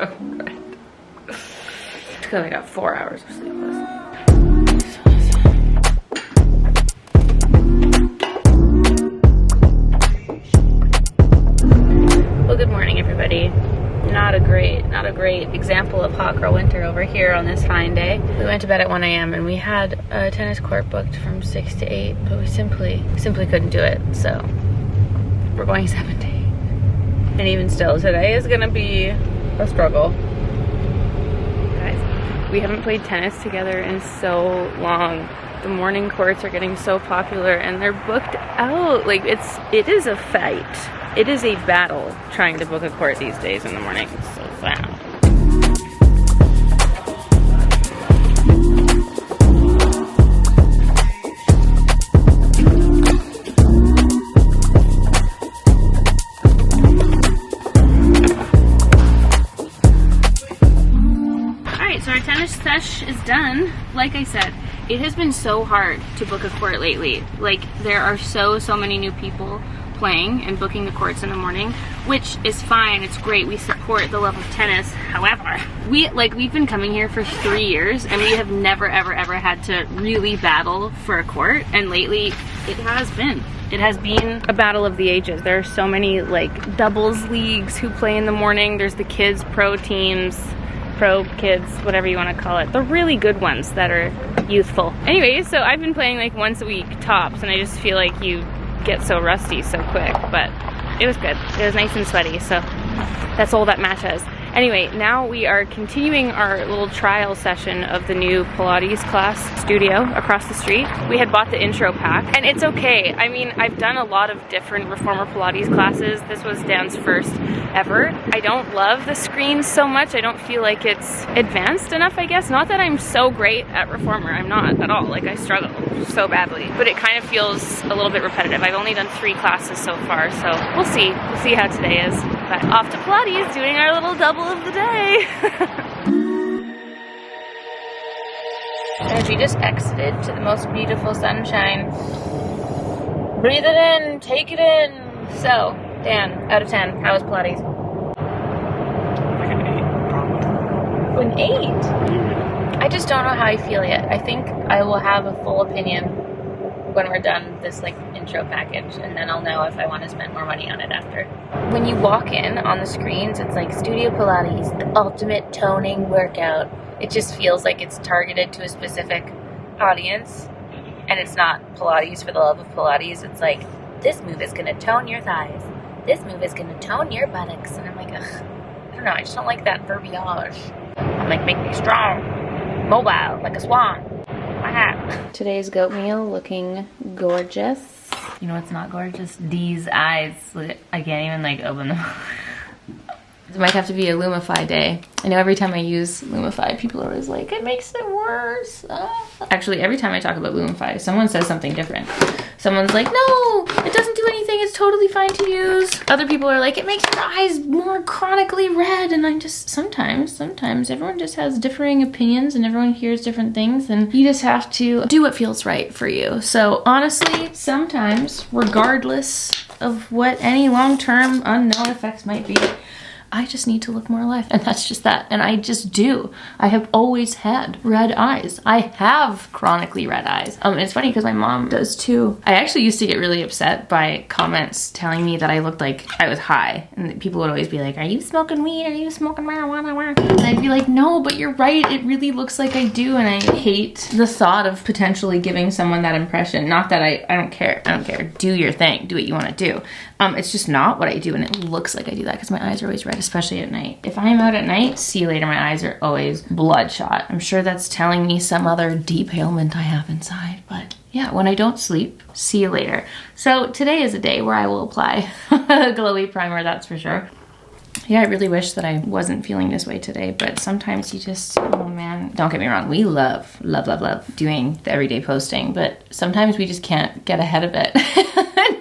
good. Because I got 4 hours of sleep last night. Well, good morning, everybody. Not a great example of hot girl winter over here on this fine day. We went to bed at 1 a.m. and we had a tennis court booked from 6 to 8, but we simply couldn't do it. So we're going 7 to 8. And even still, today is gonna be a struggle. Guys, we haven't played tennis together in so long. The morning courts are getting so popular and they're booked out. Like it is a fight. It is a battle trying to book a court these days in the morning. It's so sad. Alright, so our tennis sesh is done. Like I said, it has been so hard to book a court lately. Like, there are so many new people playing and booking the courts in the morning, which is fine. It's great. We support the love of tennis. However, we've been coming here for 3 years and we have never ever had to really battle for a court, and lately it has been a battle of the ages. There are so many like doubles leagues who play in the morning. There's the kids pro teams, pro kids, whatever you want to call it, the really good ones that are youthful. Anyway, so I've been playing like once a week tops, and I just feel like you get so rusty so quick, but it was good. It was nice and sweaty, so that's all that matters. Anyway, now we are continuing our little trial session of the new Pilates class studio across the street. We had bought the intro pack, and it's okay. I mean, I've done a lot of different reformer Pilates classes. This was Dan's first ever. I don't love the screens so much. I don't feel like it's advanced enough, I guess. Not that I'm so great at reformer. I'm not at all. Like, I struggle so badly. But it kind of feels a little bit repetitive. I've only done 3 classes so far, so we'll see. We'll see how today is. But off to Pilates, doing our little double of the day. And we just exited to the most beautiful sunshine. Breathe it in, take it in. So, Dan, out of 10, how was Pilates? Like an 8, probably. An 8? I just don't know how I feel yet. I think I will have a full opinion when we're done this like intro package, and then I'll know if I want to spend more money on it after. When you walk in on the screens, it's like Studio Pilates, the ultimate toning workout. It just feels like it's targeted to a specific audience, and it's not Pilates for the love of Pilates. It's like, this move is going to tone your thighs. This move is going to tone your buttocks. And I'm like, ugh, I don't know, I just don't like that verbiage. I'm like, make me strong, mobile, like a swan. Today's goat meal looking gorgeous. You know what's not gorgeous? These eyes. I can't even like open them. It might have to be a Lumify day. I know every time I use Lumify, people are always like, it makes it worse. Actually, every time I talk about Lumify, someone says something different. Someone's like, no, it doesn't do anything. It's totally fine to use. Other people are like, it makes your eyes more chronically red. And I'm just, sometimes everyone just has differing opinions and everyone hears different things. And you just have to do what feels right for you. So honestly, sometimes, regardless of what any long-term unknown effects might be, I just need to look more alive, and that's just that. And I just do. I have always had red eyes. I have chronically red eyes. It's funny because my mom does too. I actually used to get really upset by comments telling me that I looked like I was high, and people would always be like, are you smoking weed? Are you smoking marijuana? And I'd be like, no, but you're right. It really looks like I do, and I hate the thought of potentially giving someone that impression. Not that I don't care. I don't care. Do your thing. Do what you want to do. It's just not what I do, and it looks like I do that because my eyes are always red, especially at night. If I'm out at night, see you later, my eyes are always bloodshot. I'm sure that's telling me some other deep ailment I have inside, but yeah, when I don't sleep, see you later. So today is a day where I will apply a glowy primer, that's for sure. Yeah, I really wish that I wasn't feeling this way today, but sometimes you just, oh man, don't get me wrong, we love doing the everyday posting, but sometimes we just can't get ahead of it.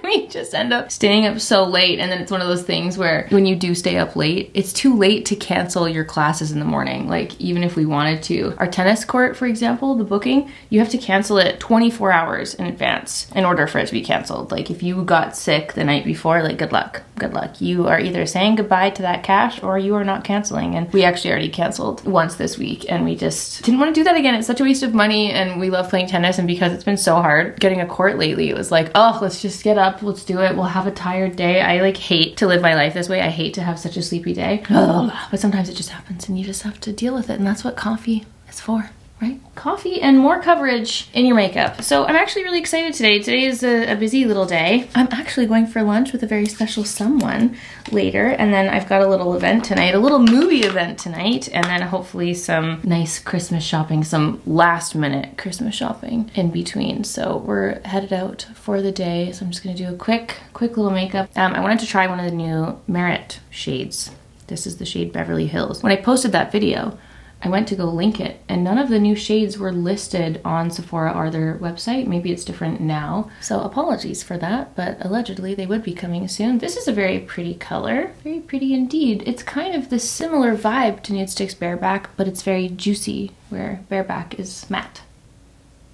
we just end up staying up so late. And then it's one of those things where when you do stay up late, it's too late to cancel your classes in the morning. Like even if we wanted to. Our tennis court, for example, the booking, you have to cancel it 24 hours in advance in order for it to be canceled. Like if you got sick the night before, like good luck. Good luck. You are either saying goodbye to that cash or you are not canceling. And we actually already canceled once this week and we just didn't want to do that again. It's such a waste of money and we love playing tennis, and because it's been so hard getting a court lately, it was like, oh, let's just get up, let's do it. We'll have a tired day. I like hate to live my life this way. I hate to have such a sleepy day. But sometimes it just happens and you just have to deal with it, and that's what coffee is for. Right? Coffee and more coverage in your makeup. So I'm actually really excited today. Today is a busy little day. I'm actually going for lunch with a very special someone later, and then I've got a little event tonight, a little movie event tonight, and then hopefully some nice Christmas shopping, some last minute Christmas shopping in between. So we're headed out for the day. So I'm just gonna do a quick little makeup. I wanted to try one of the new Merit shades. This is the shade Beverly Hills. When I posted that video, I went to go link it and none of the new shades were listed on Sephora or their website. Maybe it's different now. So apologies for that, but allegedly they would be coming soon. This is a very pretty color. Very pretty indeed. It's kind of the similar vibe to Nude Sticks Bareback, but it's very juicy, where Bareback is matte.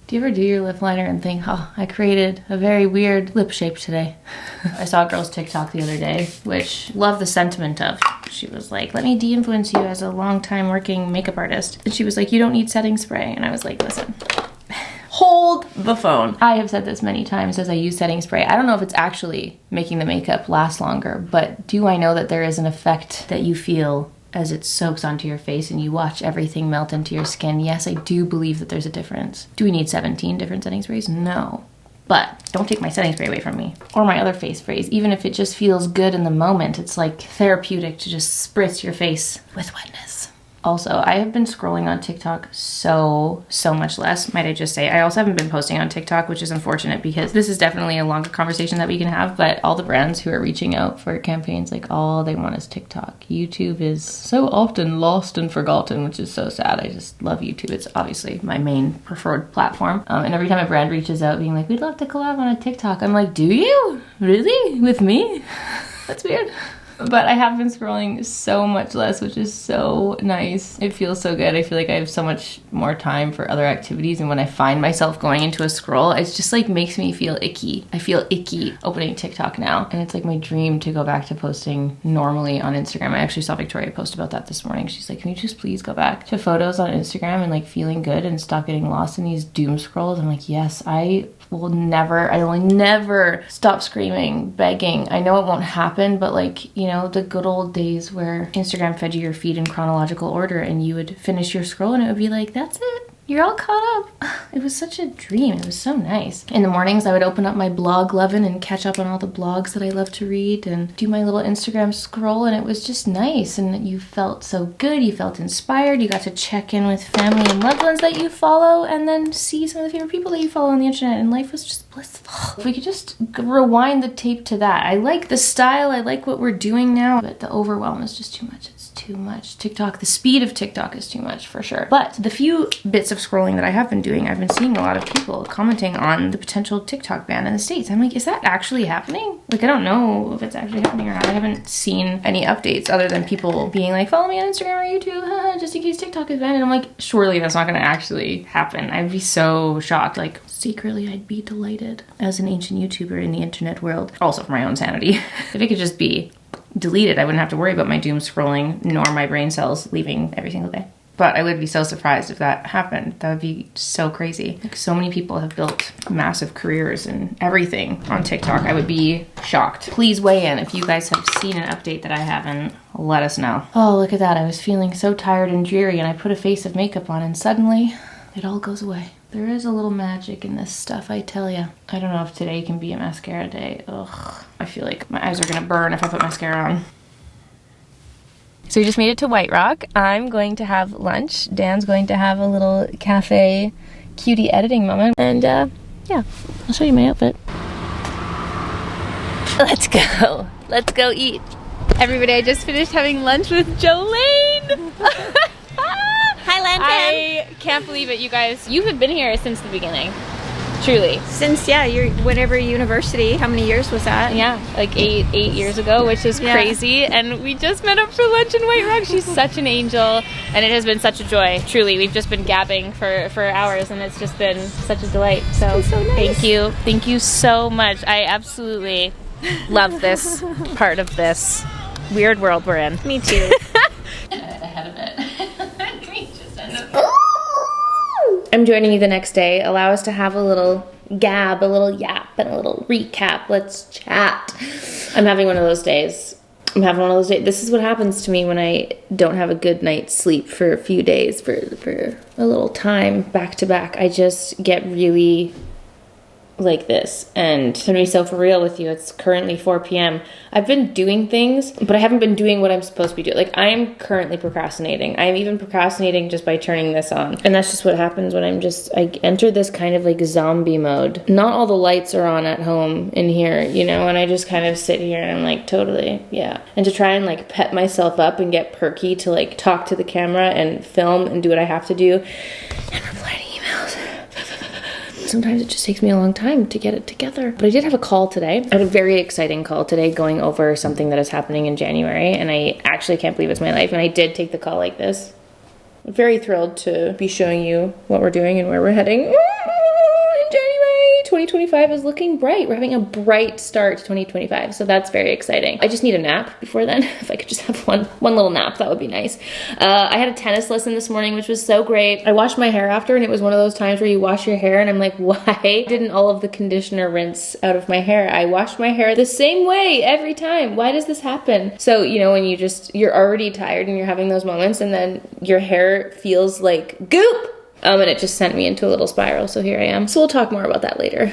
Do you ever do your lip liner and think, oh, I created a very weird lip shape today? I saw a girl's TikTok the other day, which love the sentiment of. She was like, let me de-influence you as a long-time working makeup artist. And she was like, you don't need setting spray. And I was like, listen, hold the phone. I have said this many times as I use setting spray. I don't know if it's actually making the makeup last longer, but do I know that there is an effect that you feel as it soaks onto your face and you watch everything melt into your skin? Yes, I do believe that there's a difference. Do we need 17 different setting sprays? No. But don't take my setting spray away from me, or my other face sprays. Even if it just feels good in the moment, it's like therapeutic to just spritz your face with wetness. Also, I have been scrolling on TikTok so much less, might I just say. I also haven't been posting on TikTok, which is unfortunate because this is definitely a longer conversation that we can have, but all the brands who are reaching out for campaigns, like all they want is TikTok. YouTube is so often lost and forgotten, which is so sad. I just love YouTube. It's obviously my main preferred platform. And every time a brand reaches out being like, we'd love to collab on a TikTok, I'm like, do you? Really? With me? That's weird. But I have been scrolling so much less, which is so nice. It feels so good. I feel like I have so much more time for other activities, and when I find myself going into a scroll, it's just like makes me feel icky. I feel icky opening TikTok now, and it's like my dream to go back to posting normally on Instagram. I actually saw Victoria post about that this morning. She's like, can you just please go back to photos on Instagram and like feeling good and stop getting lost in these doom scrolls? I'm like, yes, I will never stop screaming, begging. I know it won't happen, but like, you know, the good old days where Instagram fed you your feed in chronological order and you would finish your scroll and it would be like, that's it. You're all caught up. It was such a dream. It was so nice. In the mornings, I would open up my blog Lovin' and catch up on all the blogs that I love to read and do my little Instagram scroll, and it was just nice. And you felt so good. You felt inspired. You got to check in with family and loved ones that you follow and then see some of the favorite people that you follow on the internet, and life was just blissful. If we could just rewind the tape to that. I like the style. I like what we're doing now, but the overwhelm is just too much. Too much. TikTok, the speed of TikTok is too much for sure. But the few bits of scrolling that I have been doing, I've been seeing a lot of people commenting on the potential TikTok ban in the States. I'm like, is that actually happening? Like, I don't know if it's actually happening or not. I haven't seen any updates other than people being like, follow me on Instagram or YouTube, just in case TikTok is banned. And I'm like, surely that's not gonna actually happen. I'd be so shocked. Like, secretly, I'd be delighted as an ancient YouTuber in the internet world. Also for my own sanity. If it could just be deleted, I wouldn't have to worry about my doom scrolling nor my brain cells leaving every single day. But I would be so surprised if that happened. That would be so crazy. Like, so many people have built massive careers and everything on TikTok. I would be shocked. Please weigh in if you guys have seen an update that I haven't. Let us know. Oh, look at that. I was feeling so tired and dreary and I put a face of makeup on and suddenly it all goes away. There is a little magic in this stuff, I tell ya. I don't know if today can be a mascara day. Ugh. I feel like my eyes are gonna burn if I put mascara on. So we just made it to White Rock. I'm going to have lunch. Dan's going to have a little cafe cutie editing moment. And yeah, I'll show you my outfit. Let's go. Let's go eat. Everybody, I just finished having lunch with Jolene. Hi, Lantern. I can't believe it, you guys. You have been here since the beginning. Truly. Since, yeah, your whatever university, how many years was that? Yeah, like eight years ago, which is crazy. And we just met up for lunch in White Rock. She's such an angel, and it has been such a joy. Truly, we've just been gabbing for hours, and it's just been such a delight. So, so nice. Thank you so much. I absolutely love this part of this weird world we're in. Me too. Ahead of it. Can we just end it? I'm joining you the next day. Allow us to have a little gab, a little yap, and a little recap. Let's chat. I'm having one of those days. This is what happens to me when I don't have a good night's sleep for a few days, for a little time back to back. I just get really like this. And to be so for real with you, it's currently 4 p.m. I've been doing things, but I haven't been doing what I'm supposed to be doing. Like, I am currently procrastinating. I am even procrastinating just by turning this on. And that's just what happens when I enter this kind of like zombie mode. Not all the lights are on at home in here, you know, and I just kind of sit here and I'm like, totally, yeah. And to try and like pep myself up and get perky to like talk to the camera and film and do what I have to do and reply to emails. Sometimes it just takes me a long time to get it together. But I did have a call today. I had a very exciting call today going over something that is happening in January, and I actually can't believe it's my life. And I did take the call like this. I'm very thrilled to be showing you what we're doing and where we're heading. In January 2025 is looking bright. We're having a bright start to 2025, so that's very exciting. I just need a nap before then. If I could just have one little nap, that would be nice. I had a tennis lesson this morning, which was so great. I washed my hair after, and it was one of those times where you wash your hair and I'm like, why didn't all of the conditioner rinse out of my hair? I washed my hair the same way every time. Why does this happen? So, you know, when you're already tired and you're having those moments and then your hair feels like goop. And it just sent me into a little spiral, so here I am. So we'll talk more about that later.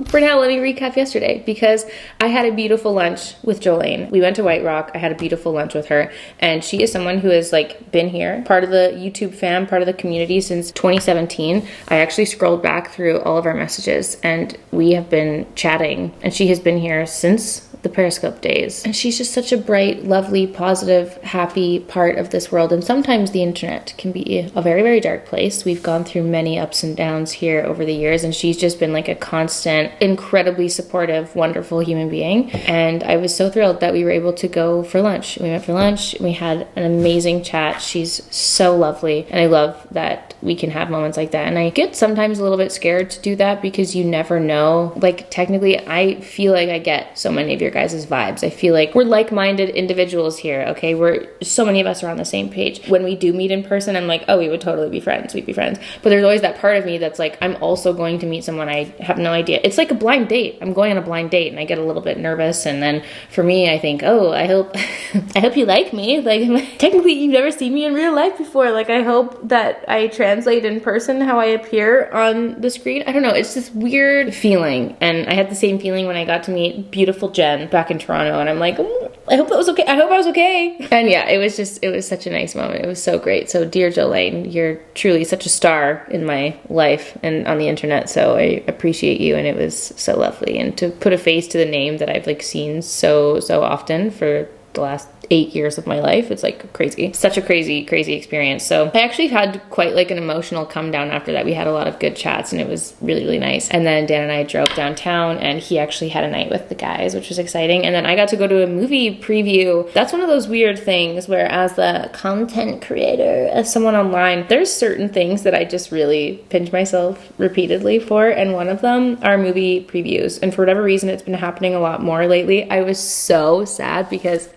For now, let me recap yesterday, because I had a beautiful lunch with Jolene. We went to White Rock. I had a beautiful lunch with her, and she is someone who has like been here, part of the YouTube fam, part of the community since 2017. I actually scrolled back through all of our messages, and we have been chatting, and she has been here since the Periscope days. And she's just such a bright, lovely, positive, happy part of this world. And sometimes the internet can be a very, very dark place. We've gone through many ups and downs here over the years, and she's just been like a constant, incredibly supportive, wonderful human being. And I was so thrilled that we were able to go for lunch. We went for lunch, we had an amazing chat. She's so lovely, and I love that we can have moments like that. And I get sometimes a little bit scared to do that, because you never know. Like, technically, I feel like I get so many of your guys' vibes. I feel like we're like-minded individuals here, okay? So many of us are on the same page. When we do meet in person, I'm like, oh, we would totally be friends. We'd be friends. But there's always that part of me that's like, I'm also going to meet someone I have no idea. It's like a blind date. I'm going on a blind date, and I get a little bit nervous. And then for me, I think, oh, I hope you like me. Like, technically, you've never seen me in real life before. Like, I hope that I translate in person how I appear on the screen. I don't know. It's this weird feeling. And I had the same feeling when I got to meet beautiful Jen back in Toronto, and I'm like, oh, I hope that was okay. I hope I was okay. And yeah, it was such a nice moment. It was so great. So dear Jolene, you're truly such a star in my life and on the internet. So I appreciate you, and it was so lovely. And to put a face to the name that I've like seen so often for the last 8 years of my life. It's like crazy. Such a crazy experience. So I actually had quite like an emotional come down after that. We had a lot of good chats, and it was really nice. And then Dan and I drove downtown, and he actually had a night with the guys, which was exciting. And then I got to go to a movie preview. That's one of those weird things where, as the content creator, as someone online, there's certain things that I just really pinch myself repeatedly for. And one of them are movie previews. And for whatever reason, it's been happening a lot more lately. I was so sad because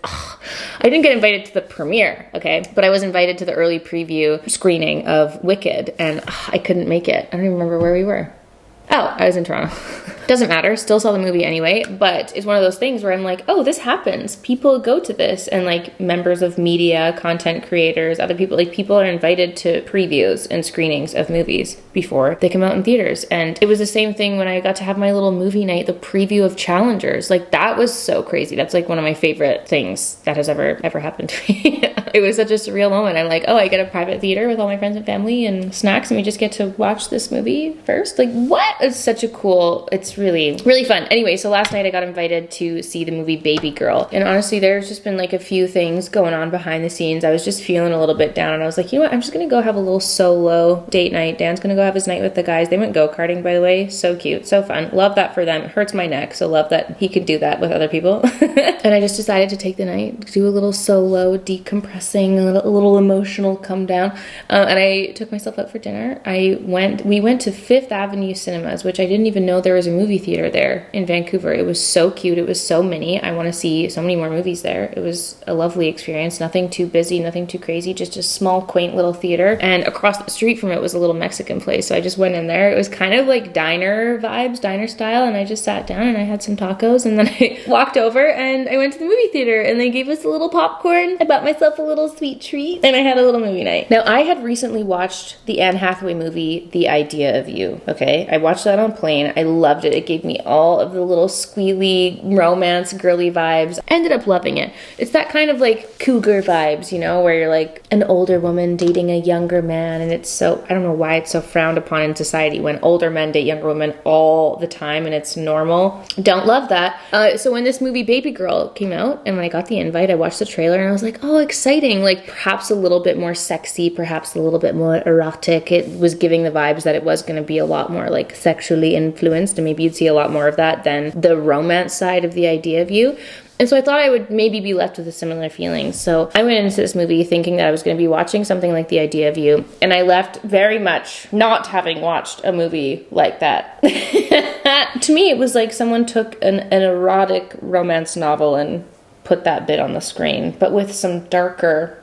I didn't get invited to the premiere, okay? But I was invited to the early preview screening of Wicked, and I couldn't make it. I don't even remember where we were. Oh, I was in Toronto. Doesn't matter, still saw the movie anyway, but it's one of those things where I'm like, oh, this happens. People go to this, and like members of media, content creators, other people, like people are invited to previews and screenings of movies before they come out in theaters. And it was the same thing when I got to have my little movie night, the preview of Challengers. Like, that was so crazy. That's like one of my favorite things that has ever happened to me. It was such a surreal moment. I'm like, oh, I get a private theater with all my friends and family and snacks, and we just get to watch this movie first. Like, what? It's such a cool, it's really, really fun. Anyway, so last night I got invited to see the movie Baby Girl. And honestly, there's just been like a few things going on behind the scenes. I was just feeling a little bit down and I was like, you know what, I'm just gonna go have a little solo date night. Dan's gonna go have his night with the guys. They went go-karting, by the way. So cute, so fun. Love that for them. It hurts my neck, so love that he could do that with other people. And I just decided to take the night, do a little solo decompressing, a little emotional come down. And I took myself out for dinner. We went to Fifth Avenue Cinemas, which I didn't even know there was a movie theater there in Vancouver. It was so cute. It was so mini. I want to see so many more movies there. It was a lovely experience. Nothing too busy, nothing too crazy, just a small, quaint little theater. And across the street from it was a little Mexican place. So I just went in there. It was kind of like diner vibes, diner style. And I just sat down and I had some tacos. And then I walked over and I went to the movie theater and they gave us a little popcorn. I bought myself a little sweet treat and I had a little movie night. Now, I had recently watched the Anne Hathaway movie, The Idea of You, okay? I watched that on plane. I loved it. It gave me all of the little squealy romance girly vibes. I ended up loving it. It's that kind of like cougar vibes, you know, where you're like an older woman dating a younger man, and it's so, I don't know why it's so frowned upon in society when older men date younger women all the time and it's normal. Don't love that. So when this movie Baby Girl came out and when I got the invite, I watched the trailer and I was like, oh, exciting. Like perhaps a little bit more sexy, perhaps a little bit more erotic. It was giving the vibes that it was going to be a lot more like sexually influenced, and maybe you'd see a lot more of that than the romance side of The Idea of You. And so I thought I would maybe be left with a similar feeling. So I went into this movie thinking that I was going to be watching something like The Idea of You, and I left very much not having watched a movie like that. To me, it was like someone took an erotic romance novel and put that bit on the screen, but with some darker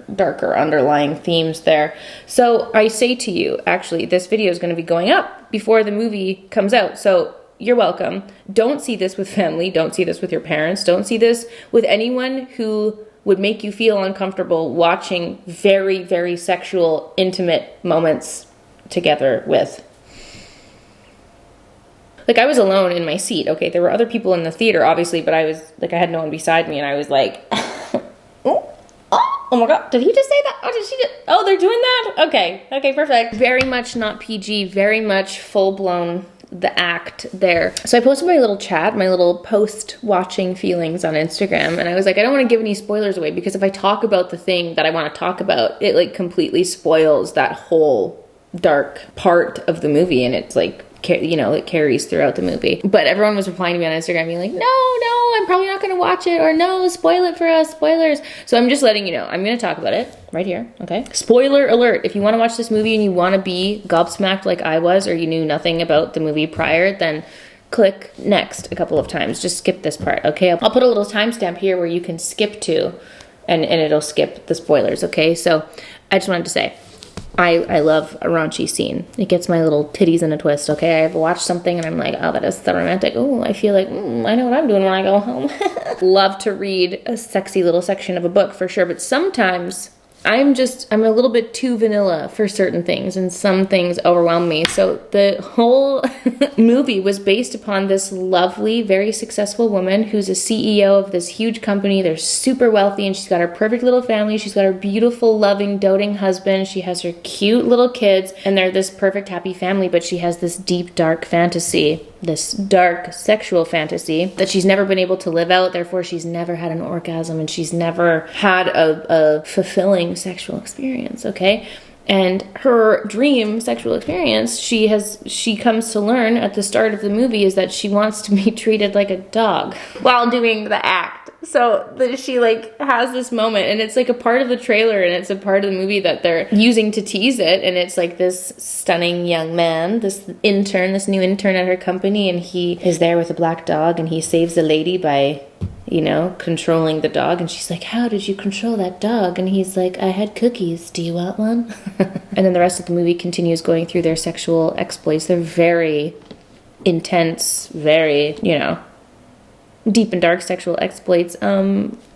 underlying themes there. So I say to you, actually, this video is going to be going up before the movie comes out. So you're welcome. Don't see this with family. Don't see this with your parents. Don't see this with anyone who would make you feel uncomfortable watching very, very sexual, intimate moments together with. Like, I was alone in my seat, okay? There were other people in the theater, obviously, but I was, like, I had no one beside me, and I was like, oh my God, did he just say that? Oh, did she just, oh, they're doing that? Okay, perfect. Very much not PG, very much full-blown the act there. So I posted my little chat, my little post-watching feelings on Instagram, and I was like, I don't want to give any spoilers away, because if I talk about the thing that I want to talk about, it, like, completely spoils that whole dark part of the movie, and it's, like, you know, it carries throughout the movie. But everyone was replying to me on Instagram being like, no, I'm probably not going to watch it, or no, spoil it for us, spoilers. So I'm just letting you know, I'm going to talk about it right here, okay? Spoiler alert, if you want to watch this movie and you want to be gobsmacked like I was, or you knew nothing about the movie prior, then click next a couple of times. Just skip this part, okay? I'll put a little timestamp here where you can skip to, and it'll skip the spoilers, okay? So I just wanted to say, I love a raunchy scene. It gets my little titties in a twist, okay? I've watched something and I'm like, oh, that is so romantic. Oh, I feel like, I know what I'm doing when I go home. Love to read a sexy little section of a book for sure, but sometimes I'm a little bit too vanilla for certain things, and some things overwhelm me. So the whole movie was based upon this lovely, very successful woman who's a CEO of this huge company. They're super wealthy, and she's got her perfect little family. She's got her beautiful, loving, doting husband. She has her cute little kids, and they're this perfect, happy family, but she has this deep, dark fantasy, this dark sexual fantasy that she's never been able to live out. Therefore, she's never had an orgasm, and she's never had a fulfilling sexual experience, okay? And her dream sexual experience, she comes to learn at the start of the movie, is that she wants to be treated like a dog while doing the act. So that she like has this moment, and it's like a part of the trailer, and it's a part of the movie that they're using to tease it, and it's like this stunning young man, this new intern at her company, and he is there with a black dog, and he saves the lady by, you know, controlling the dog. And she's like, how did you control that dog? And he's like, I had cookies. Do you want one? And then the rest of the movie continues going through their sexual exploits. They're very intense, very, you know, deep and dark sexual exploits,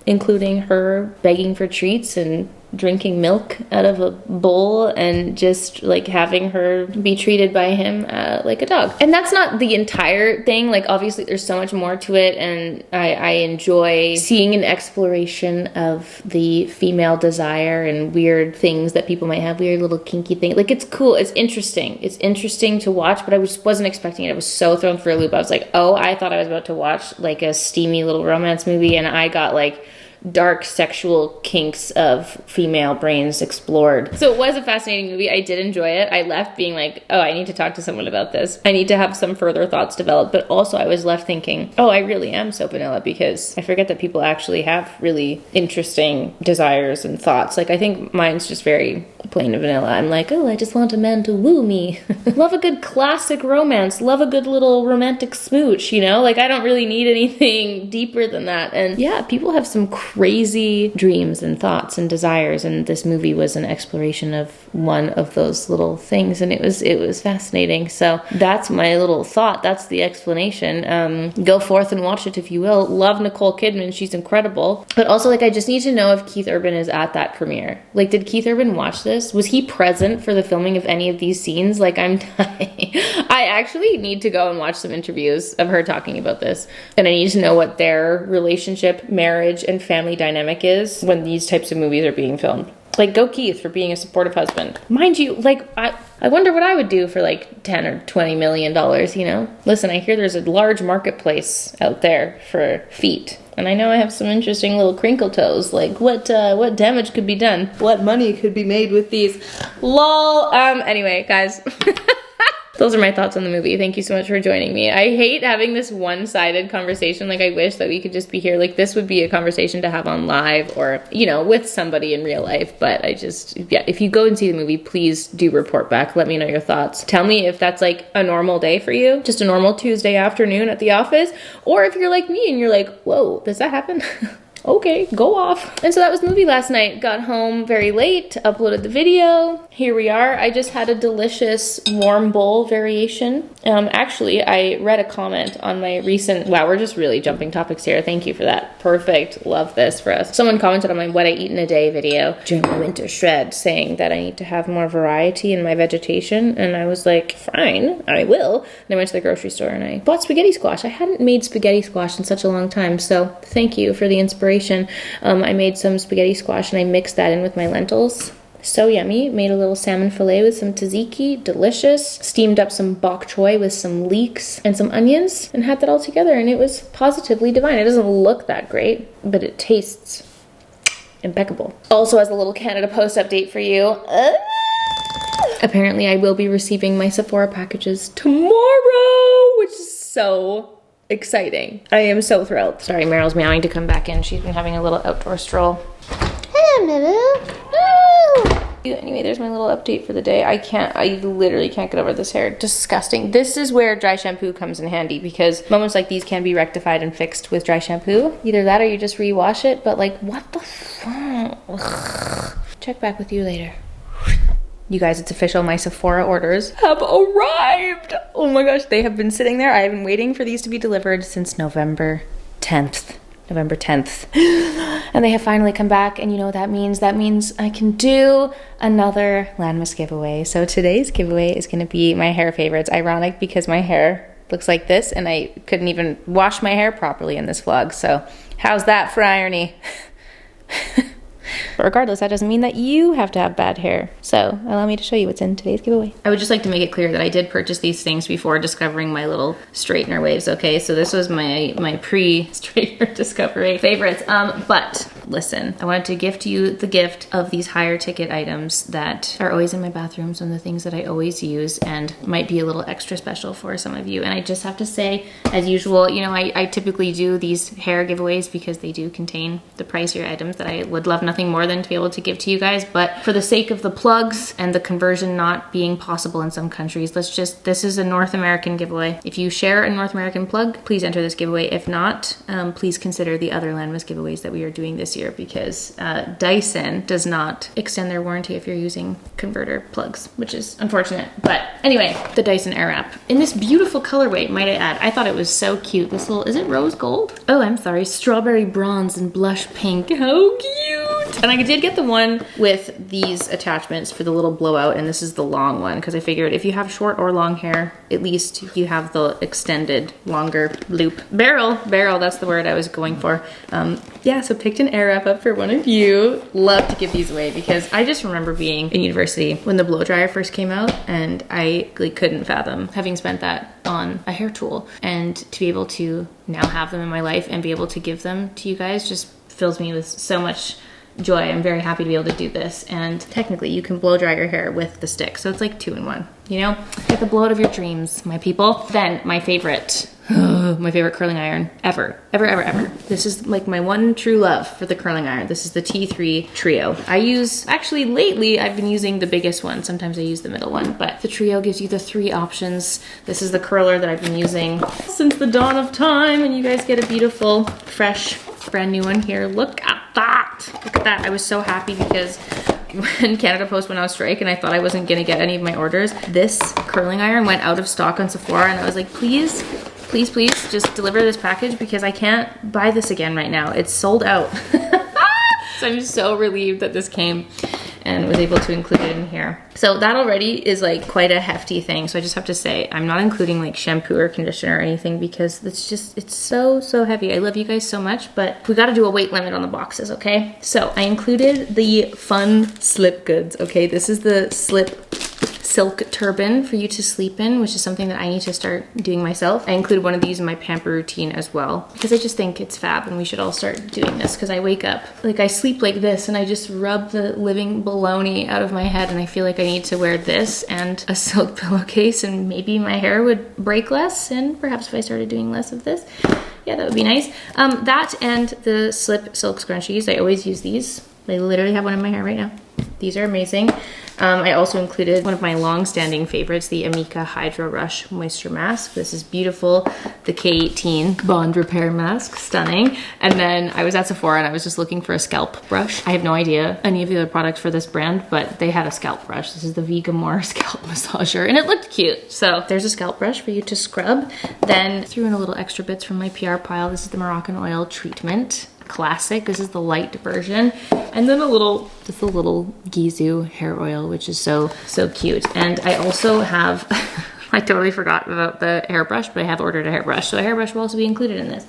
including her begging for treats and drinking milk out of a bowl and just like having her be treated by him like a dog. And that's not the entire thing. Like obviously there's so much more to it, and I enjoy seeing an exploration of the female desire and weird things that people might have, weird little kinky things. Like it's cool, it's interesting. It's interesting to watch, but I just wasn't expecting it. I was so thrown for a loop. I was like, oh, I thought I was about to watch like a steamy little romance movie, and I got like dark sexual kinks of female brains explored. So it was a fascinating movie. I did enjoy it. I left being like, oh, I need to talk to someone about this. I need to have some further thoughts developed. But also I was left thinking, oh, I really am so vanilla, because I forget that people actually have really interesting desires and thoughts. Like I think mine's just very plain and vanilla. I'm like, oh, I just want a man to woo me. Love a good classic romance. Love a good little romantic smooch, you know? Like I don't really need anything deeper than that. And yeah, people have some crazy dreams and thoughts and desires, and this movie was an exploration of one of those little things, and it was fascinating. So that's my little thought. That's the explanation. Go forth and watch it if you will. Love Nicole Kidman. She's incredible. But also, like, I just need to know if Keith Urban is at that premiere. Like, did Keith Urban watch this? Was he present for the filming of any of these scenes? Like, I'm dying. I actually need to go and watch some interviews of her talking about this, and I need to know what their relationship, marriage, and family dynamic is when these types of movies are being filmed. Like, go Keith for being a supportive husband. Mind you, like, I wonder what I would do for like 10 or 20 million dollars, you know? Listen, I hear there's a large marketplace out there for feet. And I know I have some interesting little crinkle toes. Like, what damage could be done? What money could be made with these? Lol. Anyway, guys. Those are my thoughts on the movie. Thank you so much for joining me. I hate having this one-sided conversation. Like, I wish that we could just be here. Like, this would be a conversation to have on live or, you know, with somebody in real life. But I just, yeah, if you go and see the movie, please do report back. Let me know your thoughts. Tell me if that's like a normal day for you, just a normal Tuesday afternoon at the office, or if you're like me and you're like, whoa, does that happen? Okay, go off. And so that was the movie last night. Got home very late, uploaded the video. Here we are. I just had a delicious warm bowl variation. Actually, I read a comment on my recent, wow, we're just really jumping topics here. Thank you for that. Perfect. Love this for us. Someone commented on my what I eat in a day video during my winter shred, saying that I need to have more variety in my vegetation. And I was like, fine, I will. And I went to the grocery store and I bought spaghetti squash. I hadn't made spaghetti squash in such a long time. So thank you for the inspiration. I made some spaghetti squash and I mixed that in with my lentils. So yummy. Made a little salmon fillet with some tzatziki. Delicious. Steamed up some bok choy with some leeks and some onions and had that all together, and it was positively divine. It doesn't look that great, but it tastes impeccable. Also, as a little Canada Post update for you, apparently I will be receiving my Sephora packages tomorrow, which is so exciting. I am so thrilled. Sorry, Meryl's meowing to come back in. She's been having a little outdoor stroll. Hello, Meryl. Anyway, there's my little update for the day. I literally can't get over this hair. Disgusting. This is where dry shampoo comes in handy, because moments like these can be rectified and fixed with dry shampoo. Either that or you just rewash it, but like, what the fuck? Ugh. Check back with you later. You guys, it's official. My Sephora orders have arrived. Oh my gosh, they have been sitting there. I have been waiting for these to be delivered since November 10th. November 10th. And they have finally come back, and you know what that means? That means I can do another Landmas giveaway. So today's giveaway is gonna be my hair favorites. Ironic because my hair looks like this and I couldn't even wash my hair properly in this vlog. So how's that for irony? But regardless, that doesn't mean that you have to have bad hair. So allow me to show you what's in today's giveaway. I would just like to make it clear that I did purchase these things before discovering my little straightener waves, okay? So this was my pre-straightener discovery favorites. But listen, I wanted to gift you the gift of these higher ticket items that are always in my bathrooms and the things that I always use and might be a little extra special for some of you. And I just have to say, as usual, you know, I typically do these hair giveaways because they do contain the pricier items that I would love nothing more than to be able to give to you guys. But for the sake of the plugs and the conversion not being possible in some countries, this is a North American giveaway. If you share a North American plug, please enter this giveaway. If not, please consider the other Landmas giveaways that we are doing this year, because Dyson does not extend their warranty if you're using converter plugs, which is unfortunate. But anyway, the Dyson Airwrap in this beautiful colorway, might I add. I thought it was so cute. This little, is it rose gold? Oh, I'm sorry, strawberry bronze and blush pink. How cute! And I did get the one with these attachments for the little blowout, and this is the long one because I figured if you have short or long hair, at least you have the extended, longer loop. Barrel, that's the word I was going for. Yeah, so picked an air wrap up for one of you. Love to give these away because I just remember being in university when the blow dryer first came out, and I like couldn't fathom having spent that on a hair tool, and to be able to now have them in my life and be able to give them to you guys just fills me with so much joy. I'm very happy to be able to do this, and technically you can blow dry your hair with the stick, so it's like 2 in 1, you know? Get the blowout of your dreams, my people. Then my favorite curling iron ever. This is like my one true love for the curling iron. This is the T3 Trio. Actually lately I've been using the biggest one. Sometimes I use the middle one, but the Trio gives you the 3 options. This is the curler that I've been using since the dawn of time, and you guys get a beautiful, fresh, brand new one here. Look at that. Look at that. I was so happy because when Canada Post went on strike and I thought I wasn't gonna get any of my orders, this curling iron went out of stock on Sephora, and I was like, please just deliver this package because I can't buy this again right now. It's sold out. So I'm so relieved that this came and was able to include it in here. So that already is like quite a hefty thing. So I just have to say, I'm not including like shampoo or conditioner or anything because it's so heavy. I love you guys so much, but we gotta do a weight limit on the boxes, okay? So I included the fun slip goods, okay? This is the slip silk turban for you to sleep in, which is something that I need to start doing myself. I included one of these in my pamper routine as well because I just think it's fab and we should all start doing this because I wake up, like I sleep like this and I just rub the living baloney out of my head, and I feel like I need to wear this and a silk pillowcase, and maybe my hair would break less, and perhaps if I started doing less of this, yeah, that would be nice. That and the slip silk scrunchies, I always use these. I literally have one in my hair right now. These are amazing. I also included one of my long-standing favorites, the Amika Hydro Rush Moisture Mask. This is beautiful. The K18 Bond Repair Mask, stunning. And then I was at Sephora and I was just looking for a scalp brush. I have no idea any of the other products for this brand, but they had a scalp brush. This is the Vegamore Scalp Massager, and it looked cute. So there's a scalp brush for you to scrub. Then threw in a little extra bits from my PR pile. This is the Moroccan Oil Treatment. Classic. This is the light version, and then just a little Gizu hair oil, which is so cute. And I also have I totally forgot about the hairbrush, but I have ordered a hairbrush, so a hairbrush will also be included in this.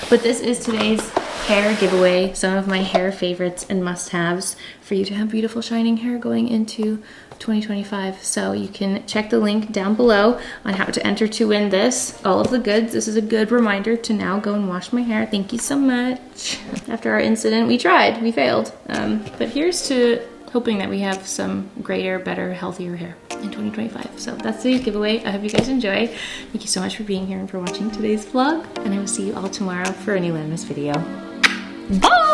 But this is today's hair giveaway, some of my hair favorites and must-haves for you to have beautiful shining hair going into 2025. So you can check the link down below on how to enter to win this. All of the goods. This is a good reminder to now go and wash my hair. Thank you so much. After our incident, we tried. We failed. But here's to hoping that we have some greater, better, healthier hair in 2025. So that's the giveaway. I hope you guys enjoy. Thank you so much for being here and for watching today's vlog. And I will see you all tomorrow for a new Landmas video. Bye!